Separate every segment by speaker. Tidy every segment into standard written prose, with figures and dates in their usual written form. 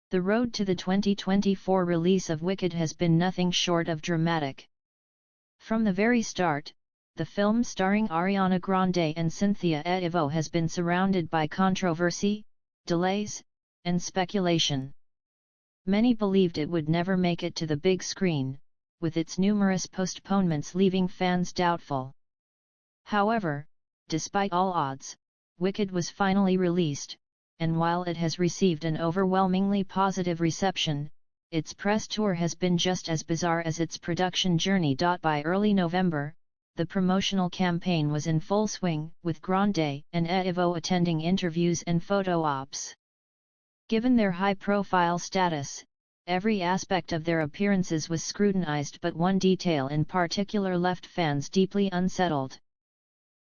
Speaker 1: The road to the 2024 release of Wicked has been nothing short of dramatic. From the very start, the film starring Ariana Grande and Cynthia Erivo has been surrounded by controversy, delays, and speculation. Many believed it would never make it to the big screen, with its numerous postponements leaving fans doubtful. However, despite all odds, Wicked was finally released, and while it has received an overwhelmingly positive reception, its press tour has been just as bizarre as its production journey. By early November, the promotional campaign was in full swing, with Grande and Erivo attending interviews and photo ops. Given their high-profile status, every aspect of their appearances was scrutinized, but one detail in particular left fans deeply unsettled.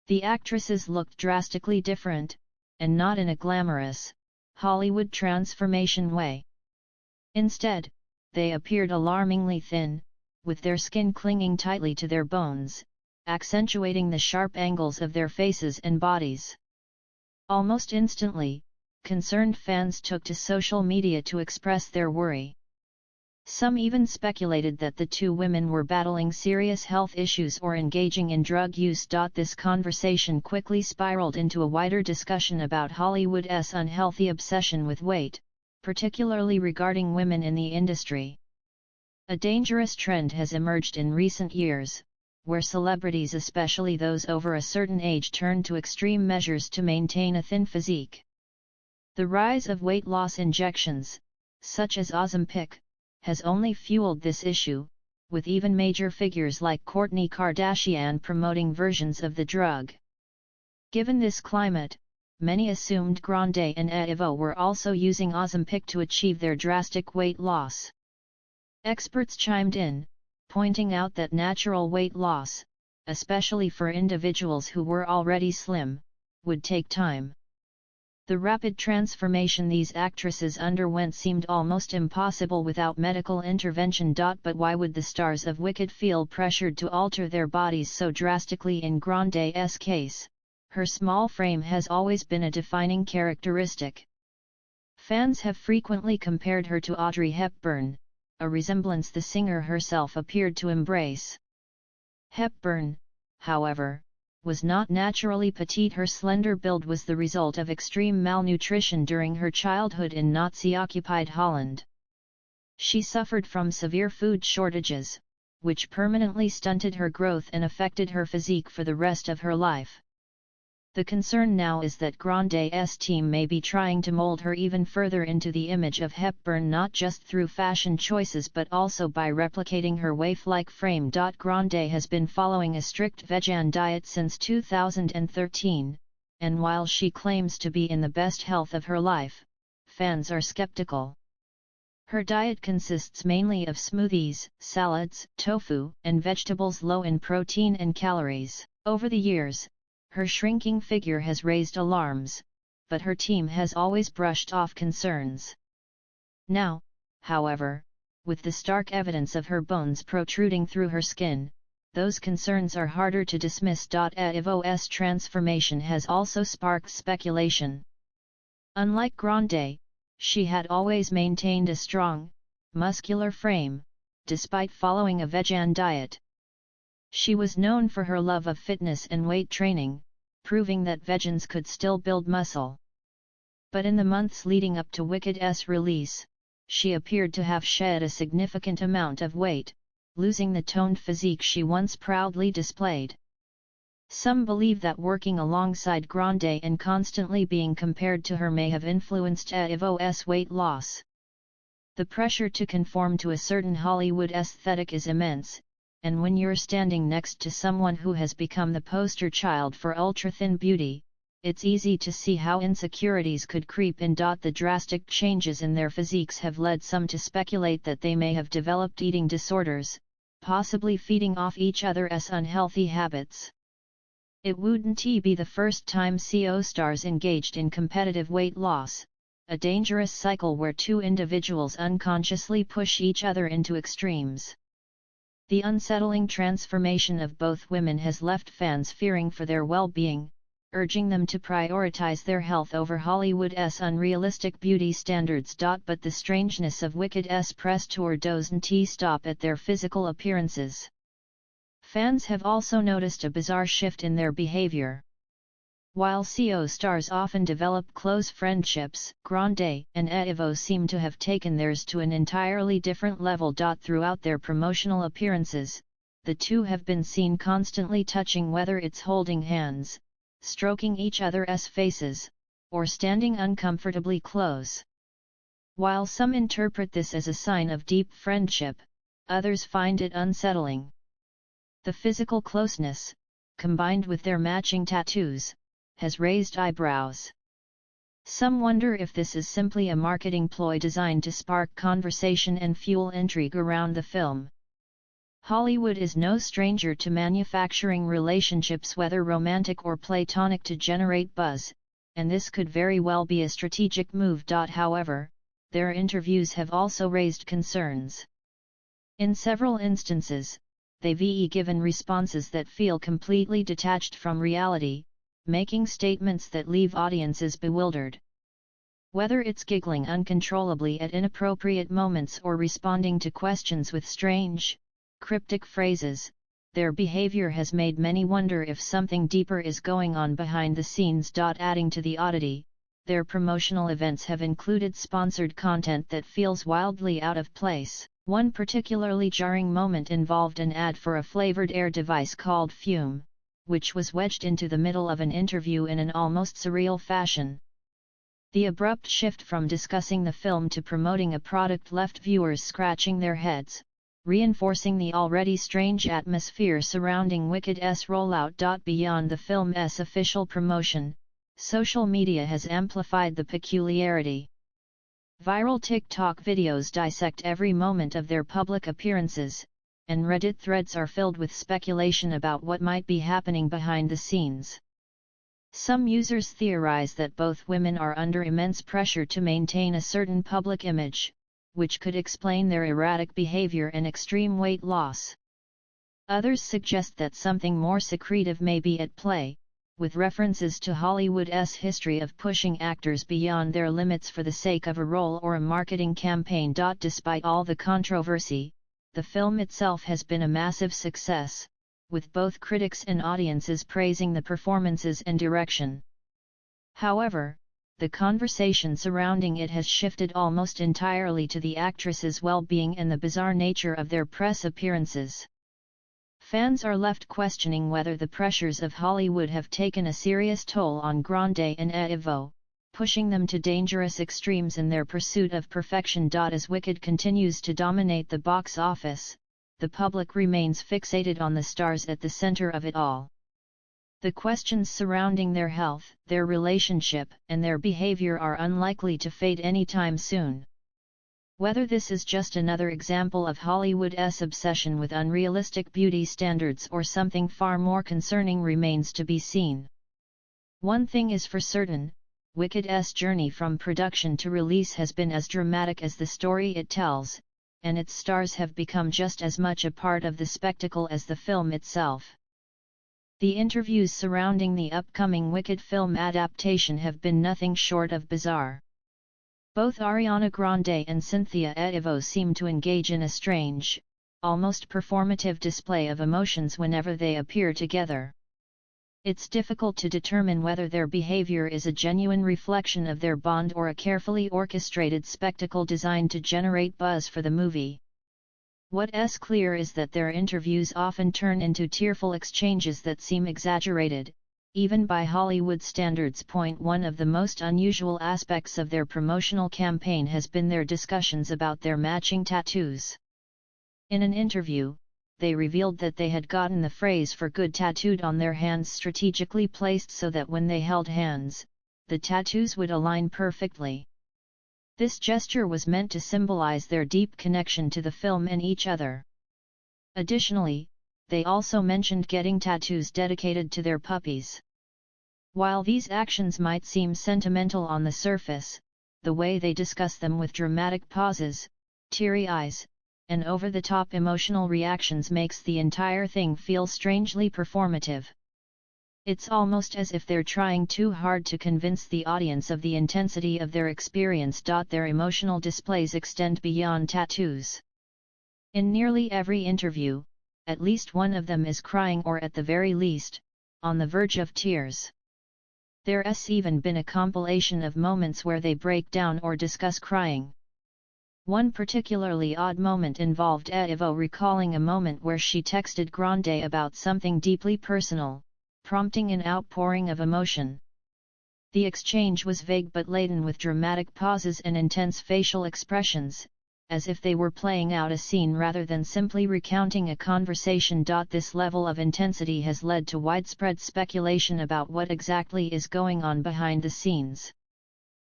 Speaker 1: The actresses looked drastically different, and not in a glamorous, Hollywood transformation way. Instead, they appeared alarmingly thin, with their skin clinging tightly to their bones, accentuating the sharp angles of their faces and bodies. Almost instantly, concerned fans took to social media to express their worry. Some even speculated that the two women were battling serious health issues or engaging in drug use. This conversation quickly spiraled into a wider discussion about Hollywood's unhealthy obsession with weight, particularly regarding women in the industry. A dangerous trend has emerged in recent years, where celebrities, especially those over a certain age, turn to extreme measures to maintain a thin physique. The rise of weight loss injections, such as Ozempic, has only fueled this issue, with even major figures like Kourtney Kardashian promoting versions of the drug. Given this climate, many assumed Grande and Erivo were also using Ozempic to achieve their drastic weight loss. Experts chimed in, pointing out that natural weight loss, especially for individuals who were already slim, would take time. The rapid transformation these actresses underwent seemed almost impossible without medical intervention. But why would the stars of Wicked feel pressured to alter their bodies so drastically? In Grande's case, her small frame has always been a defining characteristic. Fans have frequently compared her to Audrey Hepburn, a resemblance the singer herself appeared to embrace. Hepburn, however, was not naturally petite. Her slender build was the result of extreme malnutrition during her childhood in Nazi-occupied Holland. She suffered from severe food shortages, which permanently stunted her growth and affected her physique for the rest of her life. The concern now is that Grande's team may be trying to mold her even further into the image of Hepburn, not just through fashion choices but also by replicating her waif-like frame. Grande has been following a strict vegan diet since 2013, and while she claims to be in the best health of her life, fans are skeptical. Her diet consists mainly of smoothies, salads, tofu, and vegetables low in protein and calories. Over the years, her shrinking figure has raised alarms, but her team has always brushed off concerns. Now, however, with the stark evidence of her bones protruding through her skin, those concerns are harder to dismiss. Erivo's transformation has also sparked speculation. Unlike Grande, she had always maintained a strong, muscular frame, despite following a vegan diet. She was known for her love of fitness and weight training, proving that vegans could still build muscle. But in the months leading up to Wicked's release, she appeared to have shed a significant amount of weight, losing the toned physique she once proudly displayed. Some believe that working alongside Grande and constantly being compared to her may have influenced Erivo's weight loss. The pressure to conform to a certain Hollywood aesthetic is immense, and when you're standing next to someone who has become the poster child for ultra-thin beauty, it's easy to see how insecurities could creep in. The drastic changes in their physiques have led some to speculate that they may have developed eating disorders, possibly feeding off each other's unhealthy habits. It wouldn't be the first time CO stars engaged in competitive weight loss, a dangerous cycle where two individuals unconsciously push each other into extremes. The unsettling transformation of both women has left fans fearing for their well-being, urging them to prioritize their health over Hollywood's unrealistic beauty standards. But the strangeness of Wicked's press tour doesn't stop at their physical appearances. Fans have also noticed a bizarre shift in their behavior. While CO stars often develop close friendships, Grande and Evo seem to have taken theirs to an entirely different level. Throughout their promotional appearances, the two have been seen constantly touching, whether it's holding hands, stroking each other's faces, or standing uncomfortably close. While some interpret this as a sign of deep friendship, others find it unsettling. The physical closeness, combined with their matching tattoos, has raised eyebrows. Some wonder if this is simply a marketing ploy designed to spark conversation and fuel intrigue around the film. Hollywood is no stranger to manufacturing relationships, whether romantic or platonic, to generate buzz, and this could very well be a strategic move. However, their interviews have also raised concerns. In several instances, they've given responses that feel completely detached from reality, making statements that leave audiences bewildered. Whether it's giggling uncontrollably at inappropriate moments or responding to questions with strange, cryptic phrases, their behavior has made many wonder if something deeper is going on behind the scenes. Adding to the oddity, their promotional events have included sponsored content that feels wildly out of place. One particularly jarring moment involved an ad for a flavored air device called Fume, which was wedged into the middle of an interview in an almost surreal fashion. The abrupt shift from discussing the film to promoting a product left viewers scratching their heads, reinforcing the already strange atmosphere surrounding Wicked's rollout. Beyond the film's official promotion, social media has amplified the peculiarity. Viral TikTok videos dissect every moment of their public appearances, and Reddit threads are filled with speculation about what might be happening behind the scenes. Some users theorize that both women are under immense pressure to maintain a certain public image, which could explain their erratic behavior and extreme weight loss. Others suggest that something more secretive may be at play, with references to Hollywood's history of pushing actors beyond their limits for the sake of a role or a marketing campaign. Despite all the controversy, the film itself has been a massive success, with both critics and audiences praising the performances and direction. However, the conversation surrounding it has shifted almost entirely to the actresses' well-being and the bizarre nature of their press appearances. Fans are left questioning whether the pressures of Hollywood have taken a serious toll on Grande and Evo, pushing them to dangerous extremes in their pursuit of perfection. As Wicked continues to dominate the box office, the public remains fixated on the stars at the center of it all. The questions surrounding their health, their relationship, and their behavior are unlikely to fade anytime soon. Whether this is just another example of Hollywood's obsession with unrealistic beauty standards or something far more concerning remains to be seen. One thing is for certain: Wicked's journey from production to release has been as dramatic as the story it tells, and its stars have become just as much a part of the spectacle as the film itself. The interviews surrounding the upcoming Wicked film adaptation have been nothing short of bizarre. Both Ariana Grande and Cynthia Erivo seem to engage in a strange, almost performative display of emotions whenever they appear together. It's difficult to determine whether their behavior is a genuine reflection of their bond or a carefully orchestrated spectacle designed to generate buzz for the movie. What's clear is that their interviews often turn into tearful exchanges that seem exaggerated, even by Hollywood standards. One of the most unusual aspects of their promotional campaign has been their discussions about their matching tattoos. In an interview, they revealed that they had gotten the phrase "for good" tattooed on their hands, strategically placed so that when they held hands, the tattoos would align perfectly. This gesture was meant to symbolize their deep connection to the film and each other. Additionally, they also mentioned getting tattoos dedicated to their puppies. While these actions might seem sentimental on the surface, the way they discuss them with dramatic pauses, teary eyes, and over-the-top emotional reactions makes the entire thing feel strangely performative. It's almost as if they're trying too hard to convince the audience of the intensity of their experience. Their emotional displays extend beyond tattoos. In nearly every interview, at least one of them is crying or at the very least, on the verge of tears. There's even been a compilation of moments where they break down or discuss crying. One particularly odd moment involved Evo recalling a moment where she texted Grande about something deeply personal, prompting an outpouring of emotion. The exchange was vague but laden with dramatic pauses and intense facial expressions, as if they were playing out a scene rather than simply recounting a conversation. This level of intensity has led to widespread speculation about what exactly is going on behind the scenes.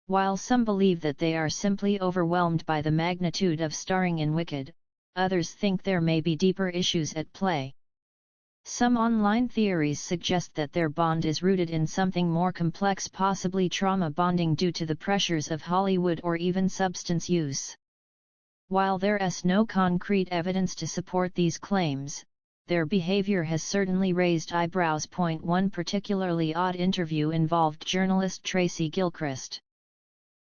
Speaker 1: While some believe that they are simply overwhelmed by the magnitude of starring in Wicked, others think there may be deeper issues at play. Some online theories suggest that their bond is rooted in something more complex, possibly trauma bonding due to the pressures of Hollywood or even substance use. While there's no concrete evidence to support these claims, their behavior has certainly raised eyebrows. One particularly odd interview involved journalist Tracy Gilchrist.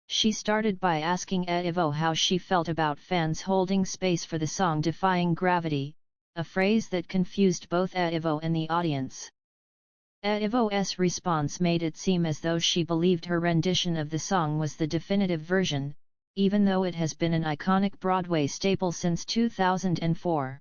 Speaker 1: She started by asking Evo how she felt about fans holding space for the song Defying Gravity, a phrase that confused both Evo and the audience. Evo's response made it seem as though she believed her rendition of the song was the definitive version, even though it has been an iconic Broadway staple since 2004.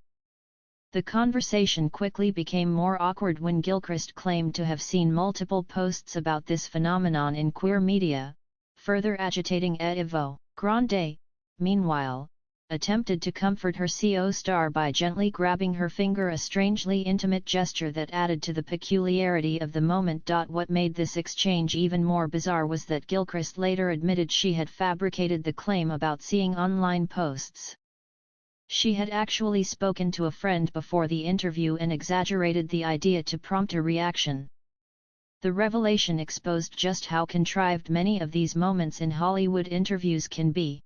Speaker 1: The conversation quickly became more awkward when Gilchrist claimed to have seen multiple posts about this phenomenon in queer media, further agitating Evo. Grande, meanwhile, attempted to comfort her co-star by gently grabbing her finger, a strangely intimate gesture that added to the peculiarity of the moment. What made this exchange even more bizarre was that Gilchrist later admitted she had fabricated the claim about seeing online posts. She had actually spoken to a friend before the interview and exaggerated the idea to prompt a reaction. The revelation exposed just how contrived many of these moments in Hollywood interviews can be.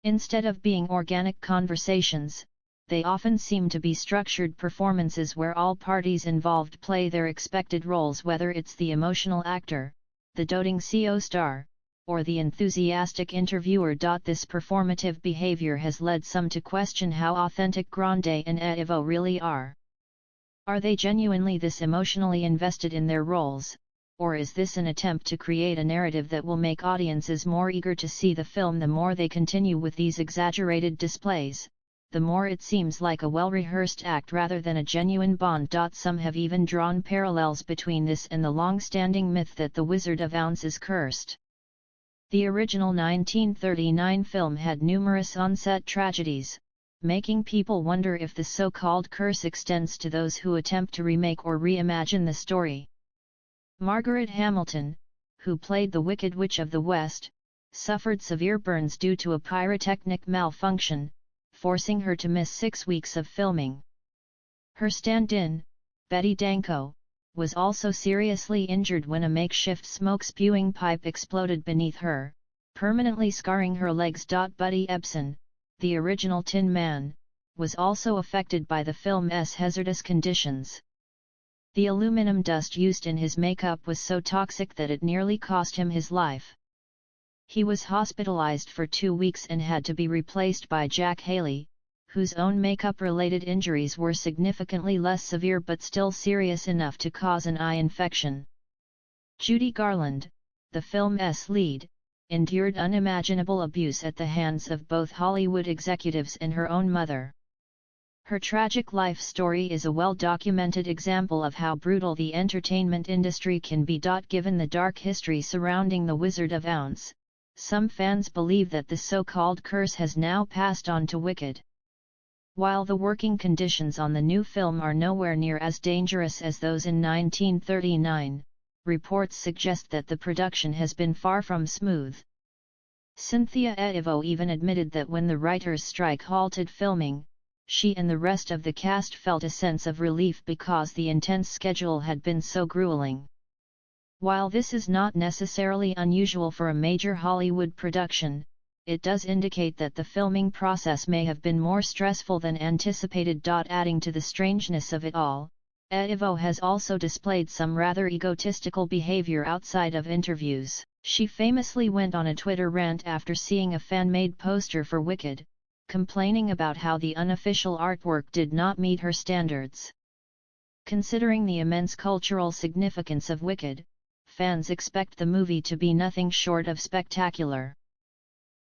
Speaker 1: Instead of being organic conversations, they often seem to be structured performances where all parties involved play their expected roles, whether it's the emotional actor, the doting co-star, or the enthusiastic interviewer. This performative behavior has led some to question how authentic Grande and Evo really are. Are they genuinely this emotionally invested in their roles, or is this an attempt to create a narrative that will make audiences more eager to see the film? The more they continue with these exaggerated displays, the more it seems like a well-rehearsed act rather than a genuine bond. Some have even drawn parallels between this and the long-standing myth that the Wizard of Oz is cursed. The original 1939 film had numerous on-set tragedies, making people wonder if the so-called curse extends to those who attempt to remake or reimagine the story. Margaret Hamilton, who played the Wicked Witch of the West, suffered severe burns due to a pyrotechnic malfunction, forcing her to miss 6 weeks of filming. Her stand-in, Betty Danko, was also seriously injured when a makeshift smoke-spewing pipe exploded beneath her, permanently scarring her legs. Buddy Ebsen, the original Tin Man, was also affected by the film's hazardous conditions. The aluminum dust used in his makeup was so toxic that it nearly cost him his life. He was hospitalized for 2 weeks and had to be replaced by Jack Haley, whose own makeup-related injuries were significantly less severe but still serious enough to cause an eye infection. Judy Garland, the film's lead, endured unimaginable abuse at the hands of both Hollywood executives and her own mother. Her tragic life story is a well-documented example of how brutal the entertainment industry can be. Given the dark history surrounding the Wizard of Oz, some fans believe that the so-called curse has now passed on to Wicked. While the working conditions on the new film are nowhere near as dangerous as those in 1939, reports suggest that the production has been far from smooth. Cynthia Erivo even admitted that when the writers' strike halted filming, she and the rest of the cast felt a sense of relief because the intense schedule had been so grueling. While this is not necessarily unusual for a major Hollywood production, it does indicate that the filming process may have been more stressful than anticipated. Adding to the strangeness of it all, Evo has also displayed some rather egotistical behavior outside of interviews. She famously went on a Twitter rant after seeing a fan-made poster for Wicked, complaining about how the unofficial artwork did not meet her standards. Considering the immense cultural significance of Wicked, fans expect the movie to be nothing short of spectacular.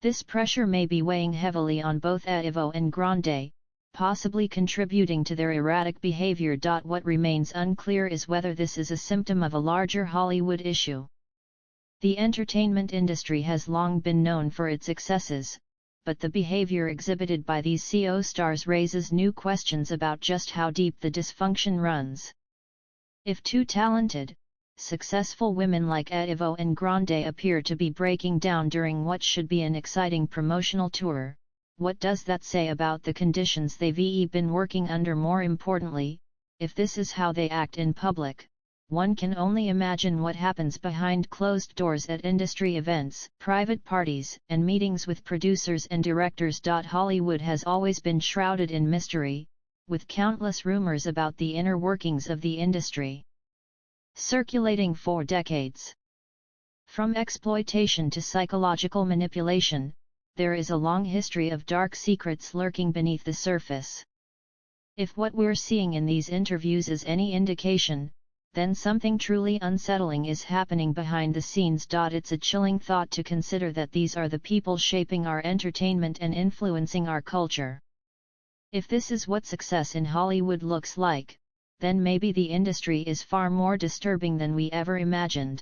Speaker 1: This pressure may be weighing heavily on both Evo and Grande, possibly contributing to their erratic behavior. What remains unclear is whether this is a symptom of a larger Hollywood issue. The entertainment industry has long been known for its excesses, but the behavior exhibited by these CO stars raises new questions about just how deep the dysfunction runs. If two talented, successful women like Evo and Grande appear to be breaking down during what should be an exciting promotional tour, what does that say about the conditions they've been working under? More importantly, if this is how they act in public, one can only imagine what happens behind closed doors at industry events, private parties, and meetings with producers and directors. Hollywood has always been shrouded in mystery, with countless rumors about the inner workings of the industry circulating for decades. From exploitation to psychological manipulation, there is a long history of dark secrets lurking beneath the surface. If what we're seeing in these interviews is any indication, then something truly unsettling is happening behind the scenes. It's a chilling thought to consider that these are the people shaping our entertainment and influencing our culture. If this is what success in Hollywood looks like, then maybe the industry is far more disturbing than we ever imagined.